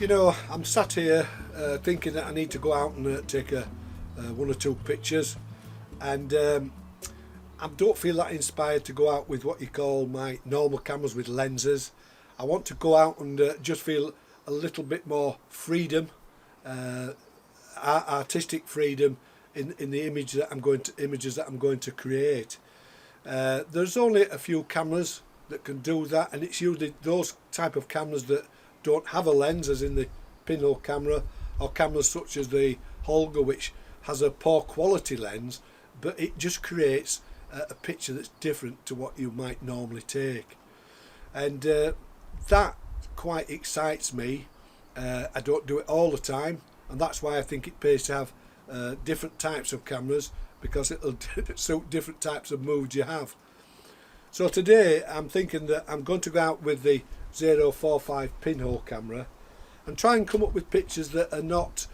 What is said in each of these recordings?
You know, I'm sat here thinking that I need to go out and take one or two pictures, and I don't feel that inspired to go out with what you call my normal cameras with lenses. I want to go out and just feel a little bit more freedom, artistic freedom in the images that I'm going to create. There's only a few cameras that can do that, and it's usually those type of cameras that don't have a lens, as in the pinhole camera, or cameras such as the Holga, which has a poor quality lens, but it just creates a picture that's different to what you might normally take, and that quite excites me. I don't do it all the time, and that's why I think it pays to have different types of cameras, because it'll suit different types of moods you have. So today I'm thinking that I'm going to go out with the 045 pinhole camera and try and come up with pictures that are not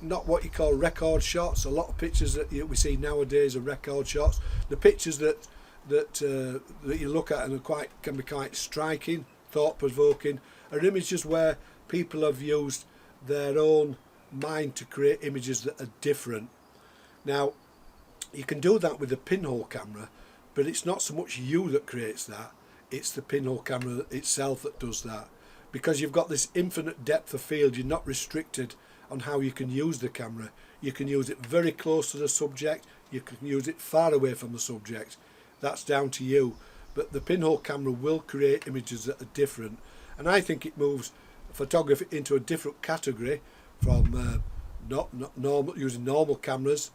what you call record shots. A lot of pictures that we see nowadays are record shots. The pictures that you look at and can be quite striking, thought-provoking, are images where people have used their own mind to create images that are different. Now, you can do that with a pinhole camera, but it's not so much you that creates that, it's the pinhole camera itself that does that, because you've got this infinite depth of field. You're not restricted on how you can use the camera. You can use it very close to the subject, you can use it far away from the subject. That's down to you, but the pinhole camera will create images that are different, and I think it moves photography into a different category from not normal, using normal cameras.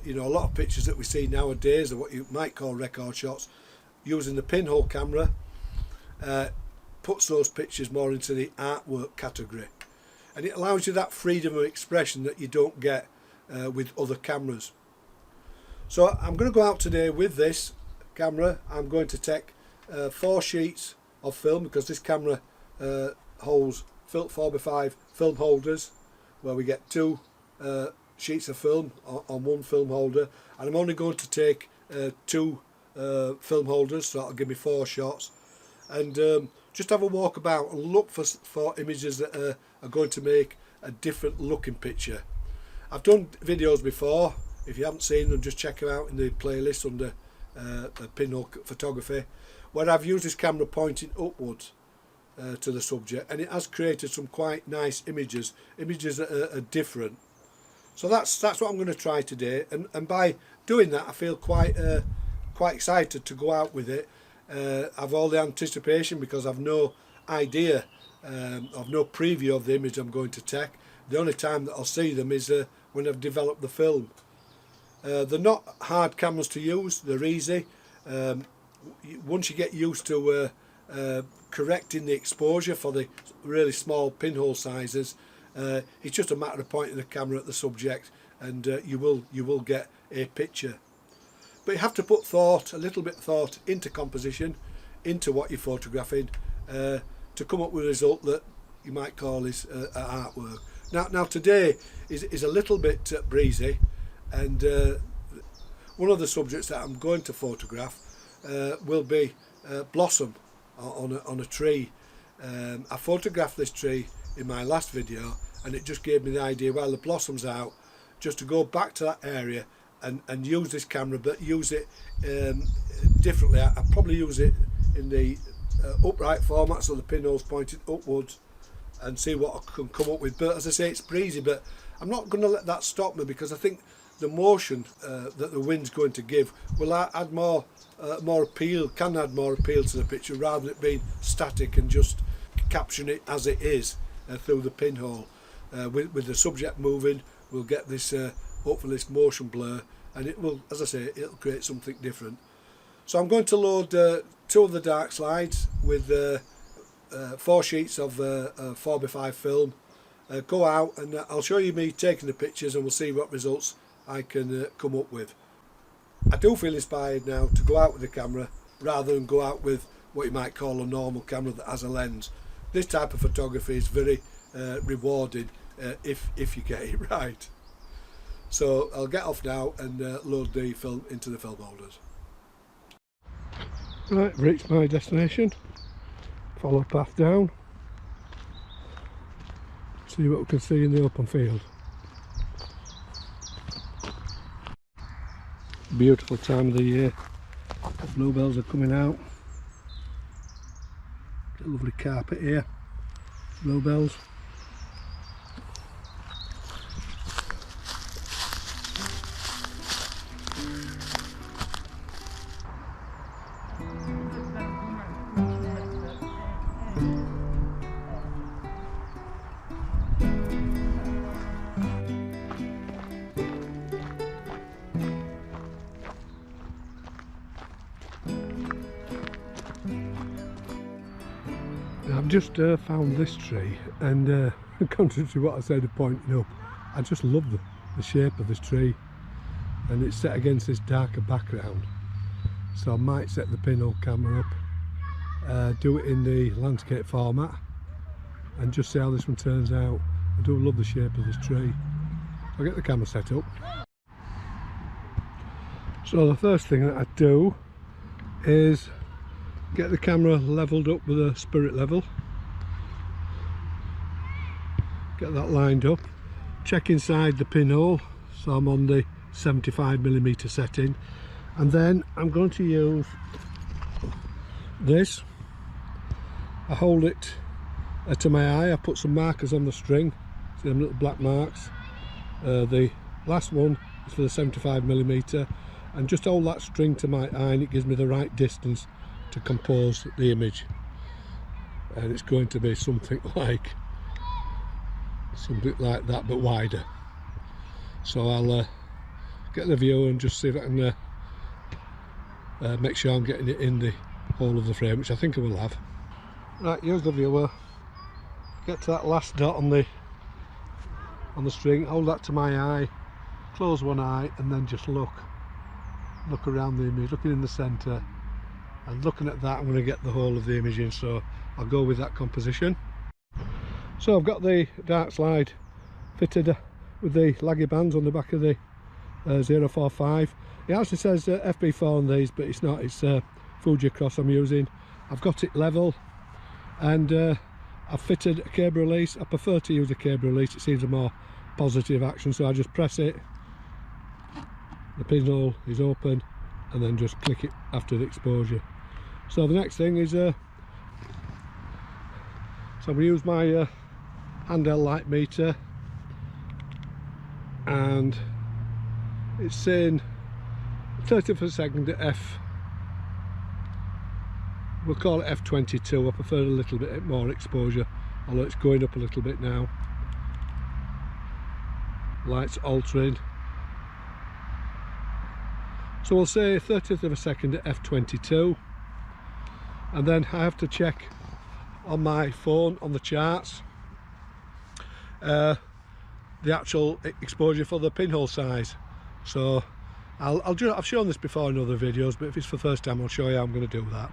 You know, a lot of pictures that we see nowadays are what you might call record shots. Using the pinhole camera puts those pictures more into the artwork category, and it allows you that freedom of expression that you don't get with other cameras. So I'm going to go out today with this camera. I'm going to take 4 sheets of film, because this camera holds 4x5 film holders, where we get 2 sheets of film on one film holder, and I'm only going to take 2 film holders, so that'll give me 4 shots, and just have a walk about and look for images that are going to make a different looking picture. I've done videos before. If you haven't seen them, just check them out in the playlist under pinhole photography, where I've used this camera pointing upwards to the subject, and it has created some quite nice images that are different. So that's what I'm going to try today, and by doing that I feel quite excited to go out with it. I've all the anticipation, because I've no idea, I've no preview of the image I'm going to take. The only time that I'll see them is when I've developed the film. They're not hard cameras to use, they're easy. Once you get used to correcting the exposure for the really small pinhole sizes, it's just a matter of pointing the camera at the subject, and you will get a picture. But you have to put a little bit of thought into composition, into what you're photographing, to come up with a result that you might call is artwork. Now today is a little bit breezy, and one of the subjects that I'm going to photograph will be blossom on a tree. I photographed this tree in my last video, and it just gave me the idea, while the blossom's out, just to go back to that area and use this camera, but use it differently. I probably use it in the upright format, so the pinhole's pointed upwards, and see what I can come up with. But as I say, it's breezy, but I'm not going to let that stop me, because I think the motion that the wind's going to give will add more appeal, can add more appeal to the picture, rather than it being static and just capturing it as it is through the pinhole. With the subject moving, we'll get this hopefully this motion blur, and it will, as I say, it'll create something different. So I'm going to load 2 of the dark slides with 4 sheets of 4x5 film. Go out, and I'll show you me taking the pictures, and we'll see what results I can come up with. I do feel inspired now to go out with the camera, rather than go out with what you might call a normal camera that has a lens. This type of photography is very rewarding if you get it right. So I'll get off now and load the film into the film holders. Right, reached my destination. Follow path down. See what we can see in the open field. Beautiful time of the year. The bluebells are coming out. Got a lovely carpet here. Bluebells. I've just found this tree, and contrary to what I said pointing up, I just love the shape of this tree, and it's set against this darker background. So I might set the pinhole camera up, do it in the landscape format, and just see how this one turns out. I do love the shape of this tree. I'll get the camera set up. So the first thing that I do is get the camera levelled up with a spirit level, get that lined up, check inside the pinhole, so I'm on the 75mm setting, and then I'm going to use this. I hold it to my eye, I put some markers on the string, see them little black marks. The last one is for the 75mm, and just hold that string to my eye and it gives me the right distance to compose the image, and it's going to be something like that but wider. So I'll get the viewer and just see if I can make sure I'm getting it in the whole of the frame, which I think I will have. Right, here's the viewer. Get to that last dot on the string, hold that to my eye, close one eye, and then just look around the image, looking in the centre. And looking at that, I'm going to get the whole of the image in, so I'll go with that composition. So I've got the dark slide fitted with the laggy bands on the back of the 045. It actually says FB4 on these, but it's not, it's Fuji Cross I'm using. I've got it level, and I've fitted a cable release. I prefer to use a cable release, it seems a more positive action, so I just press it, the pinhole is open, and then just click it after the exposure. So the next thing is, so I'm going to use my handheld light meter, and it's saying 30th of a second at F, we'll call it F22. I prefer a little bit more exposure, although it's going up a little bit now. Light's altering. So we'll say 30th of a second at F22, and then I have to check on my phone on the charts the actual exposure for the pinhole size. So I've shown this before in other videos, but if it's for the first time I'll show you how I'm going to do that.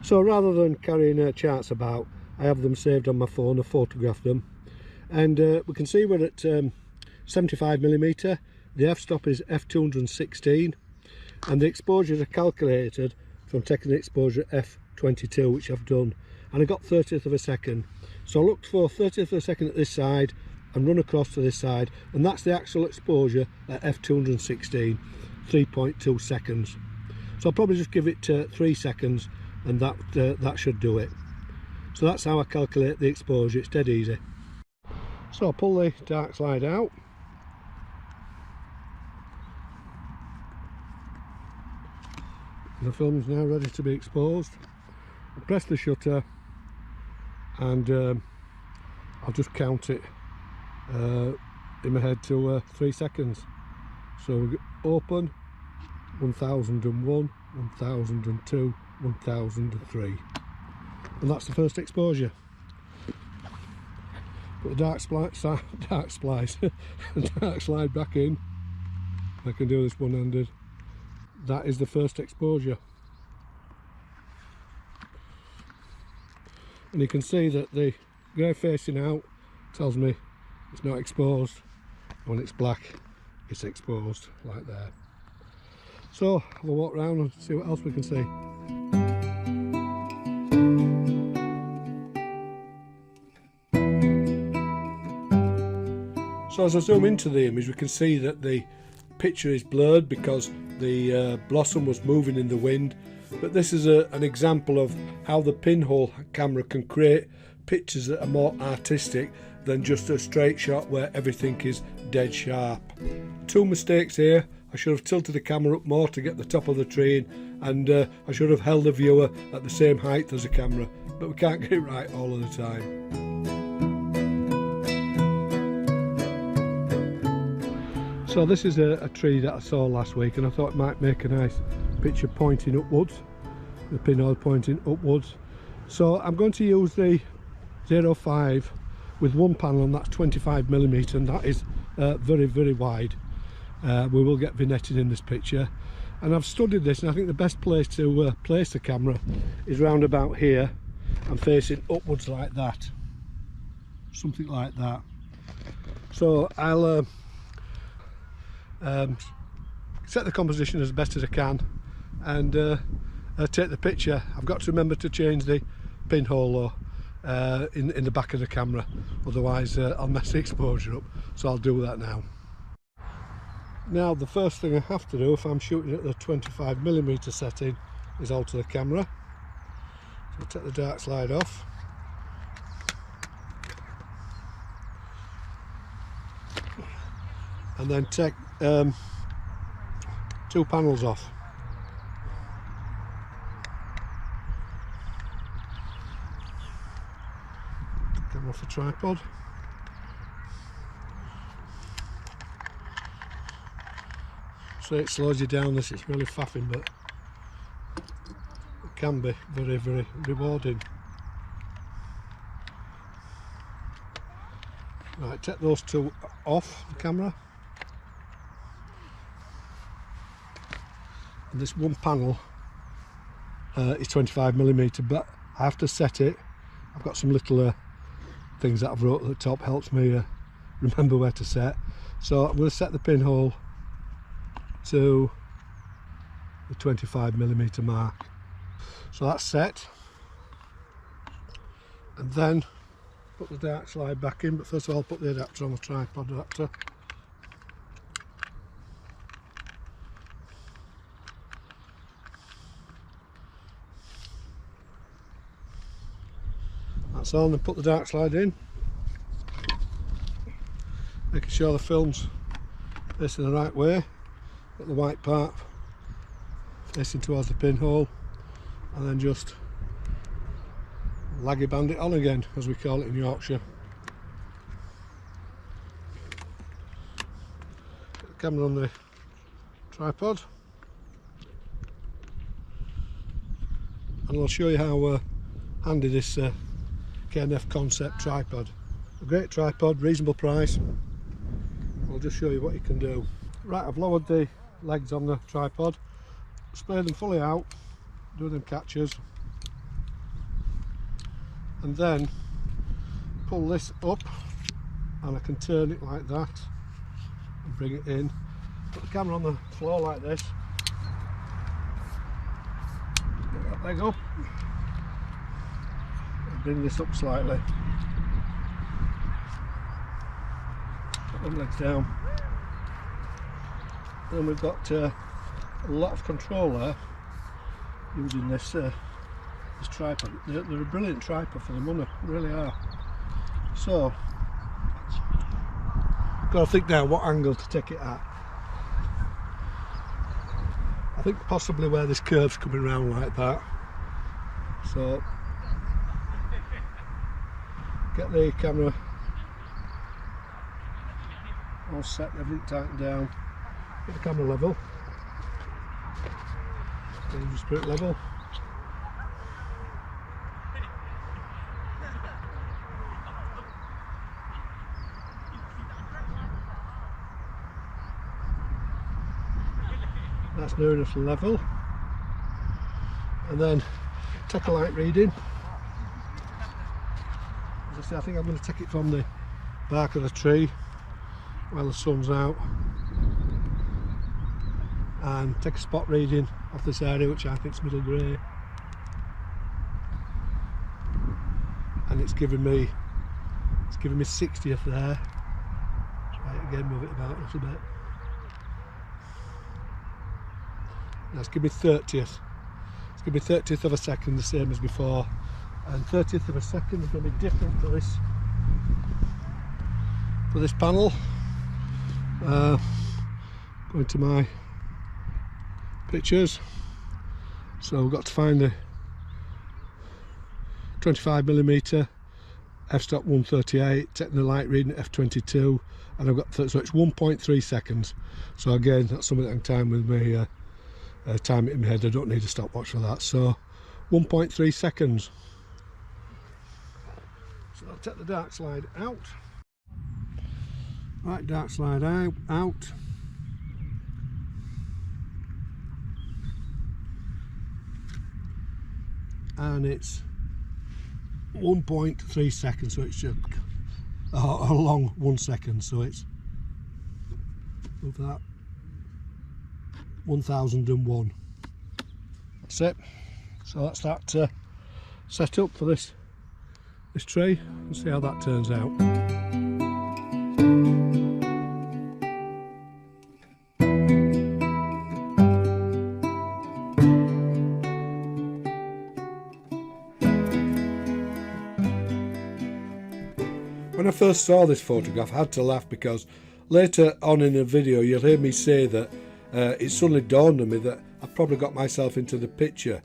So rather than carrying charts about, I have them saved on my phone. I photographed them, and we can see we're at 75mm. The f-stop is f216, and the exposures are calculated from taking the exposure f22, which I've done, and I got 30th of a second. So I looked for 30th of a second at this side and run across to this side, and that's the actual exposure at f216, 3.2 seconds. So I'll probably just give it 3 seconds, and that should do it. So that's how I calculate the exposure. It's dead easy. So I'll pull the dark slide out. The film's now ready to be exposed. I'll press the shutter, and I'll just count it in my head to 3 seconds. So we open, 1001, 1002, 1003, and that's the first exposure. Put the dark slide back in. I can do this one-handed. That is the first exposure, and you can see that the grey facing out tells me it's not exposed. When it's black, it's exposed, like there. So we'll walk around and see what else we can see. So as I zoom into the image, we can see that the picture is blurred because the blossom was moving in the wind. But this is an example of how the pinhole camera can create pictures that are more artistic than just a straight shot where everything is dead sharp. Two mistakes here. I should have tilted the camera up more to get the top of the tree in, and I should have held the viewer at the same height as the camera, but we can't get it right all of the time. So this is a tree that I saw last week, and I thought it might make a nice picture pointing upwards, the pinhole pointing upwards. So I'm going to use the 0.5 with one panel, and that's 25mm, and that is very, very wide. We will get vignetted in this picture, and I've studied this, and I think the best place to place the camera is round about here and facing upwards like that, something like that. So I'll set the composition as best as I can and take the picture. I've got to remember to change the pinhole though in the back of the camera, otherwise I'll mess the exposure up, so I'll do that now. Now the first thing I have to do if I'm shooting at the 25mm setting is alter the camera. So take the dark slide off, and then take two panels off. Come off the tripod. So it slows you down, this is really faffing, but it can be very, very rewarding. Right, take those two off the camera. And this one panel is 25mm, but I have to set it. I've got some little things that I've wrote at the top, helps me remember where to set. So I'm going to set the pinhole to the 25mm mark. So that's set, and then put the dark slide back in, but first of all put the adapter on the tripod adapter. That's on, and put the dark slide in, making sure the film's facing the right way. Got the white part facing towards the pinhole, and then just laggy band it on again, as we call it in Yorkshire. Get the camera on the tripod, and I'll show you how handy this KNF Concept tripod. A great tripod, reasonable price. I'll just show you what you can do. Right, I've lowered the legs on the tripod, spray them fully out, do them catches, and then pull this up, and I can turn it like that and bring it in. Put the camera on the floor like this, get that leg up, and bring this up slightly. Put them legs down. Then we've got a lot of control there using this this tripod. They're a brilliant tripod for the money, they really are. So got to think now what angle to take it at. I think possibly where this curve's coming round like that. So get the camera all set, everything tightened down. Get the camera level, dangerous spirit level. That's near enough level, and then take a light reading. As I say, I think I'm going to take it from the bark of the tree while the sun's out, and take a spot reading off this area, which I think is middle grey, and it's giving me 60th there. Try again, move it about a little bit. Let's give me 30th. Let's give me 30th of a second, the same as before. And 30th of a second is going to be different for this panel. Going to my pictures. So we've got to find the 25mm f-stop 138, taking the light reading at f22, and I've got so it's 1.3 seconds. So again, that's something that I can time with me. Time it in my head. I don't need a stopwatch for that. So 1.3 seconds. So I'll take the dark slide out. Right, dark slide out. And it's 1.3 seconds, so it's just a long 1 second, so it's move that 1001. That's it. So that's that set up for this tree. We'll see how that turns out. When I first saw this photograph, I had to laugh because later on in the video you'll hear me say that it suddenly dawned on me that I probably got myself into the picture.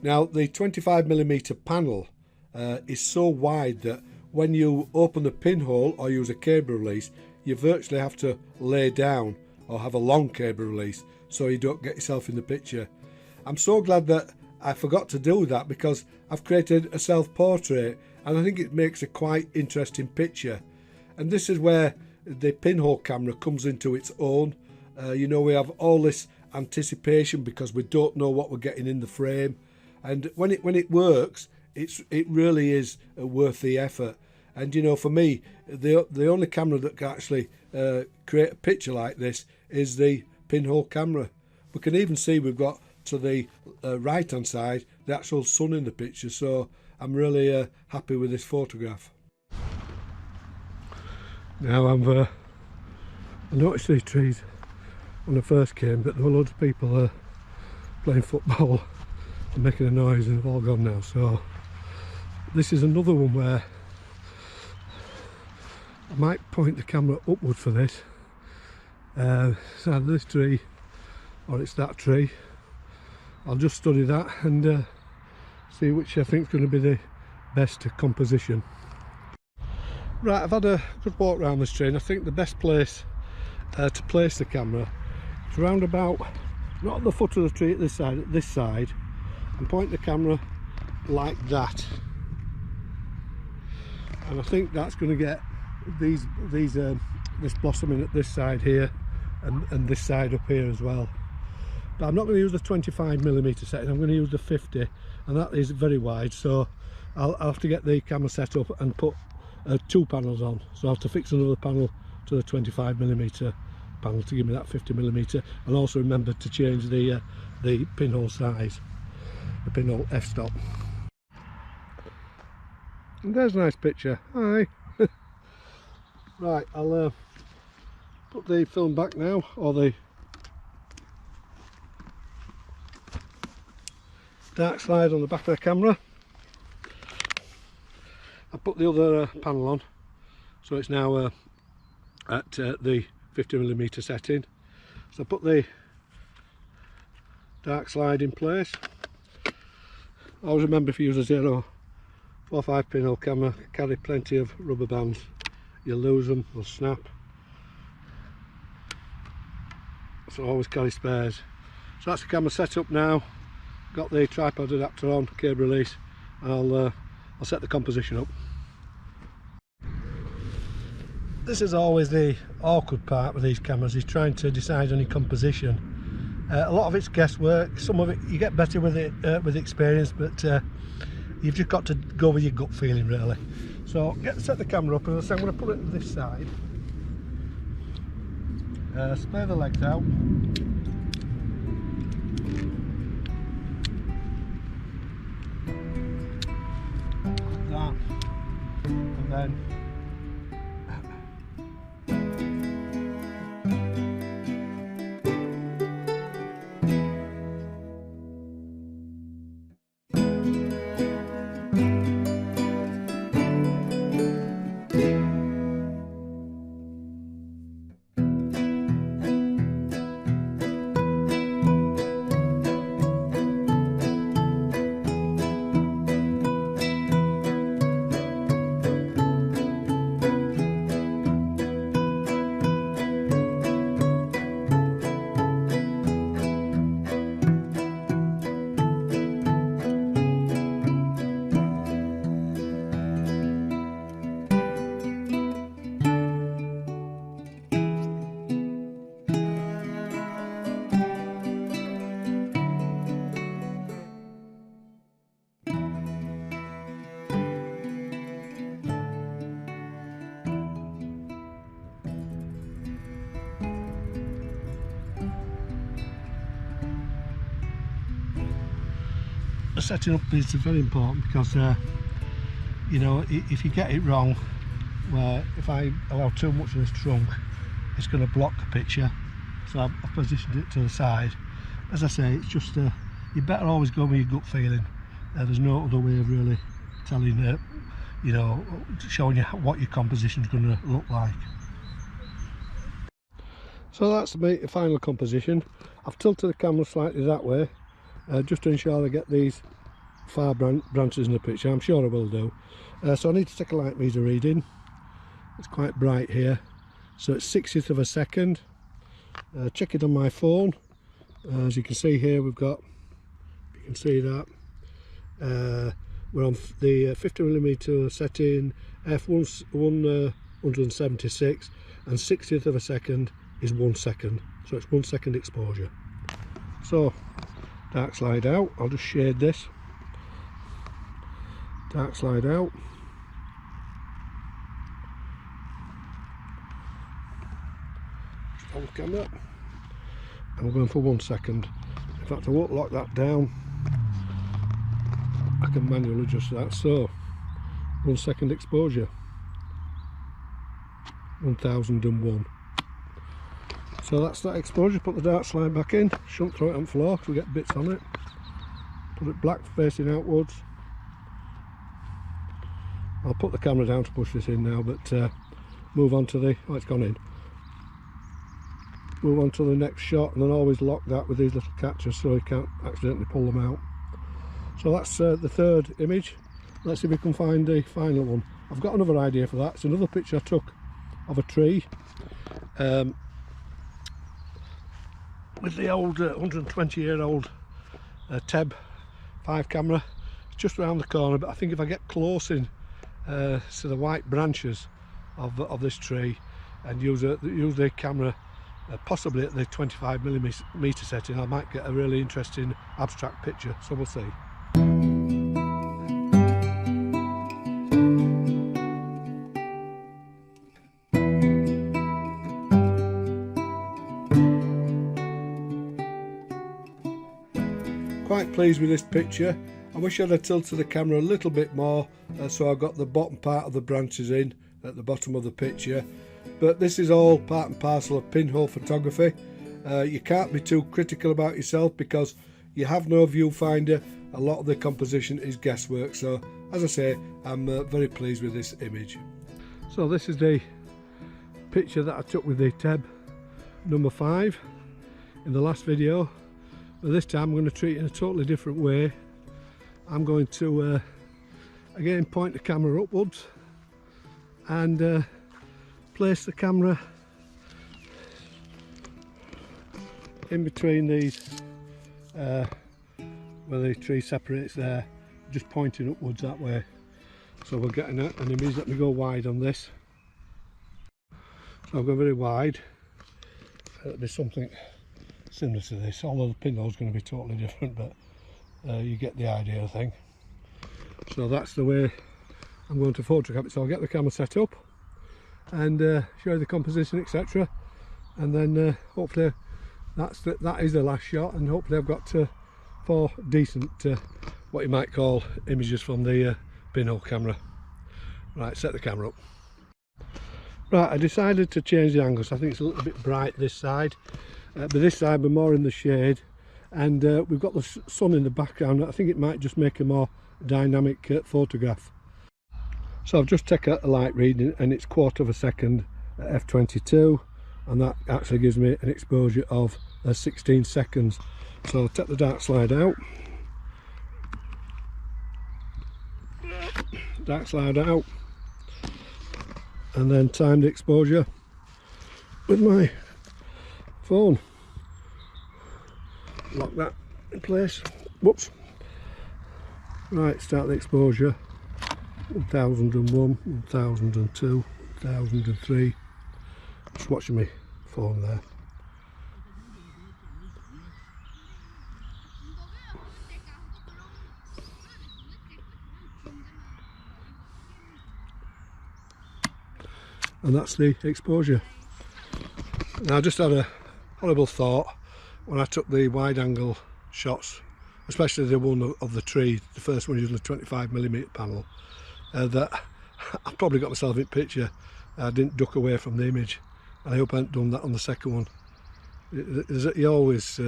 Now the 25mm panel is so wide that when you open the pinhole or use a cable release, you virtually have to lay down or have a long cable release so you don't get yourself in the picture. I'm so glad that I forgot to do that because I've created a self-portrait, and I think it makes a quite interesting picture. And this is where the pinhole camera comes into its own. You know, we have all this anticipation because we don't know what we're getting in the frame, and when it works, it really is worth the effort. And you know, for me, the only camera that can actually create a picture like this is the pinhole camera. We can even see we've got to the right hand side the actual sun in the picture, so I'm really happy with this photograph. Now I noticed these trees when I first came, but there were loads of people playing football and making a noise, and they've all gone now. So this is another one where I might point the camera upward for this. It's either this tree or it's that tree. I'll just study that and see which I think is going to be the best composition. Right, I've had a good walk around this tree, and I think the best place to place the camera is round about, not at the foot of the tree at this side, and point the camera like that. And I think that's going to get this blossoming at this side here and this side up here as well. But I'm not going to use the 25mm setting, I'm going to use the 50, and that is very wide, so I'll have to get the camera set up and put two panels on. So I'll have to fix another panel to the 25mm panel to give me that 50mm, and also remember to change the pinhole size, the pinhole f-stop. And there's a nice picture. Hi. Right, I'll put the film back now, or the dark slide on the back of the camera. I put the other panel on, so it's now at the 50mm setting. So I put the dark slide in place. Always remember, if you use a 0.45 pinhole camera, carry plenty of rubber bands. You'll lose them, they'll snap. So always carry spares. So that's the camera set up now. Got the tripod adapter on, cable release, and I'll set the composition up. This is always the awkward part with these cameras, is trying to decide on your composition. A lot of it's guesswork, some of it you get better with it with experience, but you've just got to go with your gut feeling really. So set the camera up, and I'm going to put it this side. Spare the legs out. And then the setting up is very important because you know, if you get it wrong, where if I allow too much of this trunk, it's going to block the picture. So I've positioned it to the side. As I say, it's just you better always go with your gut feeling. There's no other way of really telling you know, showing you what your composition is going to look like. So that's the final composition. I've tilted the camera slightly that way, just to ensure I get these far branches in the picture. I'm sure I will do. So I need to take a light meter reading. It's quite bright here, so it's 60th of a second. Check it on my phone. As you can see here, we've got, you can see that we're on the 50mm setting, f176, and 60th of a second is 1 second, so it's 1 second exposure. So dark slide out, I'll just shade this. Dark slide out. On the camera, and we're going for 1 second. In fact, I won't lock that down, I can manually adjust that. So 1 second exposure, 1001. So that's that exposure. Put the dark slide back in, shouldn't throw it on the floor because we get bits on it. Put it black facing outwards. I'll put the camera down to push this in now, but move on to the, oh, it's gone in. Move on to the next shot, and then always lock that with these little catchers so you can't accidentally pull them out. So that's the third image. Let's see if we can find the final one. I've got another idea for that. It's another picture I took of a tree with the old 120-year-old Teb 5 camera. It's just around the corner, but I think if I get close in to the white branches of this tree and use the camera possibly at the 25mm setting, I might get a really interesting abstract picture, so we'll see. Quite pleased with this picture. I wish I'd have tilted the camera a little bit more so I got the bottom part of the branches in at the bottom of the picture. But this is all part and parcel of pinhole photography. You can't be too critical about yourself because you have no viewfinder. A lot of the composition is guesswork. So as I say, I'm very pleased with this image. So this is the picture that I took with the Teb number 5 in the last video. But this time I'm going to treat it in a totally different way. I'm going to again point the camera upwards and place the camera in between these where the tree separates there, just pointing upwards that way. So we're getting an image. Let me go wide on this. So I'll go very wide. It'll be something similar to this, although the pinhole is going to be totally different, but you get the idea, I think. So that's the way I'm going to photograph it. So I'll get the camera set up and show you the composition, etc., and then hopefully that is the last shot, and hopefully I've got 4 decent what you might call images from the pinhole camera. Right, set the camera up. Right, I decided to change the angle, so I think it's a little bit bright this side, but this side we're more in the shade, and we've got the sun in the background. I think it might just make a more dynamic photograph. So I've just taken a light reading, and it's 1/4 of a second at f22, and that actually gives me an exposure of 16 seconds. So I'll take the dark slide out, and then time the exposure with my phone. Lock that in place. Whoops. Right, start the exposure. 1001, 1002, 1003. Just watching my phone there. And that's the exposure. Now I just had a horrible thought when I took the wide angle shots especially the one of the tree, the first one using a 25mm panel, that I probably got myself in picture. I didn't duck away from the image, and I hope I haven't done that on the second one. You're always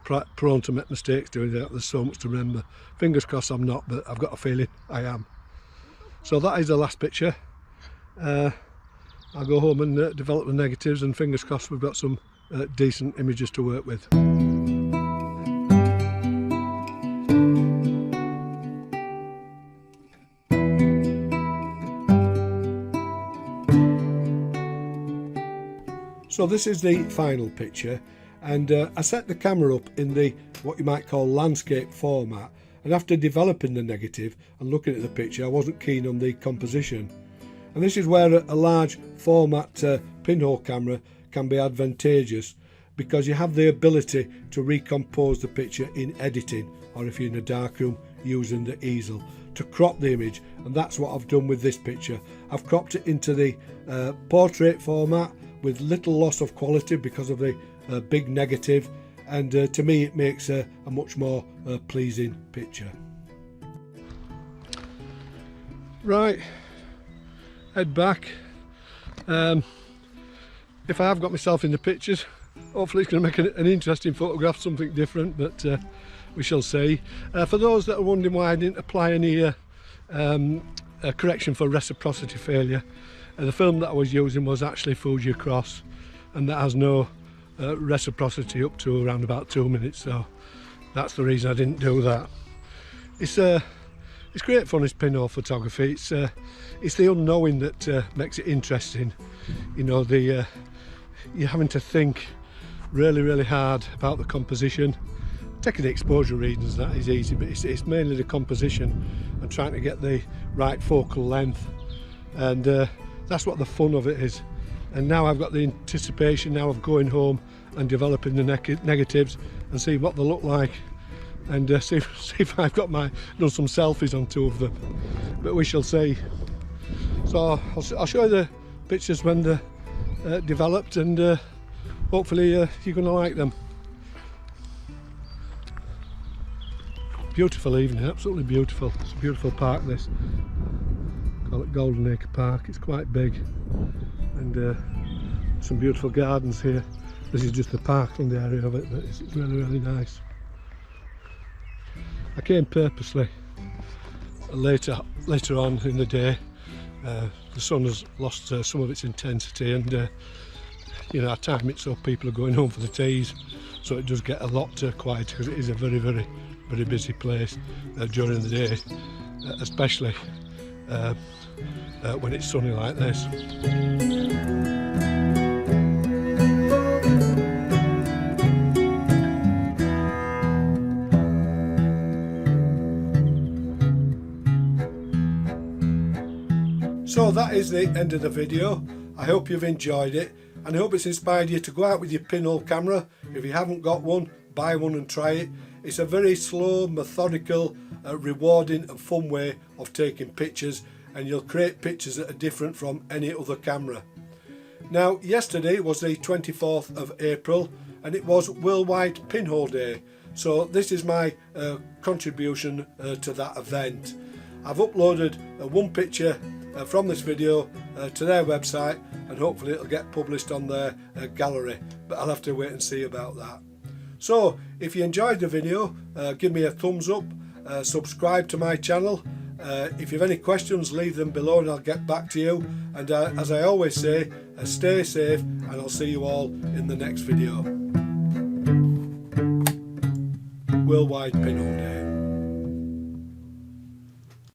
prone to make mistakes doing that. There's so much to remember. Fingers crossed I'm not, but I've got a feeling I am. So that is the last picture. I'll go home and develop the negatives, and fingers crossed we've got some decent images to work with. So this is the final picture, and I set the camera up in the what you might call landscape format, and after developing the negative and looking at the picture, I wasn't keen on the composition. And this is where a large format pinhole camera can be advantageous, because you have the ability to recompose the picture in editing, or if you're in a darkroom, using the easel to crop the image. And that's what I've done with this picture. I've cropped it into the portrait format with little loss of quality because of the big negative, and to me it makes a much more pleasing picture. Right, head back. If I have got myself in the pictures, hopefully it's going to make an interesting photograph, something different, but we shall see. For those that are wondering why I didn't apply any correction for reciprocity failure, the film that I was using was actually Fuji Cross, and that has no reciprocity up to around about 2 minutes, so that's the reason I didn't do that. It's great fun, this pinhole photography. It's the unknowing that makes it interesting. You know, you're having to think really hard about the composition. Taking the exposure readings, that is easy, but it's mainly the composition and trying to get the right focal length, and that's what the fun of it is. And now I've got the anticipation now of going home and developing the negatives and see what they look like, and see if I've got done some selfies on 2 of them, but we shall see. So I'll show you the pictures when they're developed, and hopefully you're going to like them. Beautiful evening, absolutely beautiful. It's a beautiful park, this. Call it Golden Acre Park. It's quite big, and some beautiful gardens here. This is just the parkland area of it, but it's really nice. I came purposely later on in the day. The sun has lost some of its intensity, and you know, I time it so people are going home for the teas, so it does get a lot quieter, because it is a very busy place during the day, especially when it's sunny like this. So that is the end of the video. I hope you've enjoyed it, and I hope it's inspired you to go out with your pinhole camera. If you haven't got one, buy one and try it. It's a very slow, methodical, rewarding and fun way of taking pictures, and you'll create pictures that are different from any other camera. Now, yesterday was the 24th of April, and it was Worldwide Pinhole Day, so this is my contribution to that event. I've uploaded one picture from this video to their website, and hopefully it'll get published on their gallery, but I'll have to wait and see about that. So if you enjoyed the video, give me a thumbs up, subscribe to my channel. If you have any questions, leave them below and I'll get back to you, and as I always say, stay safe, and I'll see you all in the next video. Worldwide Pinhole Day.